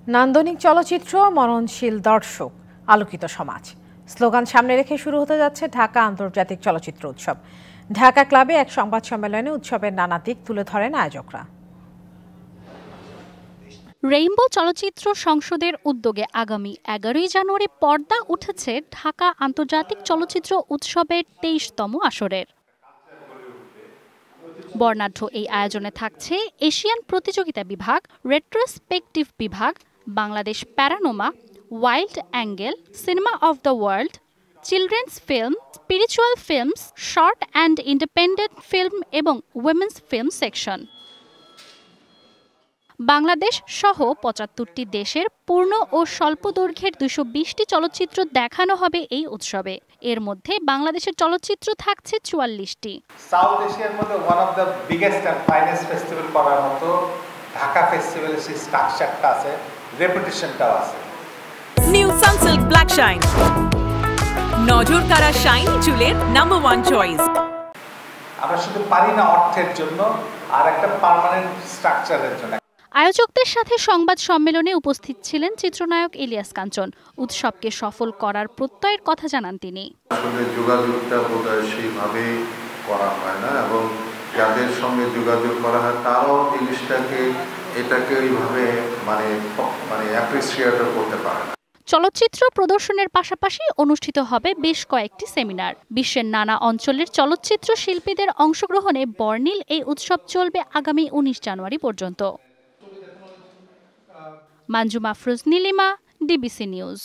নান্দনিক চলচ্চিত্র, মননশীল দর্শক, আলোকিত সমাজ স্লোগান সামনে রেখে শুরু হতে যাচ্ছে ঢাকা আন্তর্জাতিক চলচ্চিত্র উৎসব। ঢাকা ক্লাবে এক সংবাদ সম্মেলনে উৎসবের নানা দিক তুলে ধরেন আয়োজকরা। রেইনবো চলচ্চিত্র সংসদের উদ্যোগে আগামী 11ই জানুয়ারি পর্দা উঠেছে ঢাকা আন্তর্জাতিক চলচ্চিত্র উৎসবের 23তম আসরের। বর্ণাঢ্য এই আয়োজনে থাকছে এশিয়ান প্রতিযোগিতা বিভাগ, রেট্রোস্পেকটিভ বিভাগ, Bangladesh প্যারানোমা, wild angle, cinema of the world, children's film, spiritual films, short and independent film এবং উইমেন্স ফিল্ম সেকশন। বাংলাদেশ সহ ৭৫টি দেশের পূর্ণ ও স্বল্প দৈর্ঘ্যের ২২০টি চলচ্চিত্র দেখানো হবে এই উৎসবে। এর মধ্যে বাংলাদেশের চলচ্চিত্র থাকছে ৪৪টি। সাউথ এশিয়ার মধ্যে one of the biggest and finest festival করার মতো ঢাকা ফেস্টিভ্যালের সেই স্ট্রাকচারটা আছে, রেপুটেশনটাও আছে। নিউ সানসিল্ক ব্ল্যাক শাইন, নজর কাড়া শাইনি চুলের নাম্বার 1 চয়েস। আমরা শুধু পারি না অর্থের জন্য, আর একটা পার্মানেন্ট স্ট্রাকচারের জন্য। আয়োজকদের সাথে সংবাদ সম্মেলনে উপস্থিত ছিলেন চিত্রনায়ক ইলিয়াস কাঞ্চন। উৎসবকে সফল করার প্রত্যয়ের কথা জানান তিনি। আসলে যোগাযোগটা বোধহয় সেইভাবে করা হয় না, এবং যাদের সঙ্গে যোগাযোগ করা হয় তারাও এটাকে ওইভাবে মানে অ্যাপ্রিসিয়েট করতে পারে না। চলচ্চিত্র প্রদর্শনের পাশাপাশি অনুষ্ঠিত হবে বেশ কয়েকটি সেমিনার। বিশ্বের নানা অঞ্চলের চলচ্চিত্র শিল্পীদের অংশগ্রহণে বর্ণিল এই উৎসব চলবে আগামী ১৯ জানুয়ারি পর্যন্ত। Manjuma Afroz Nilima, DBC news.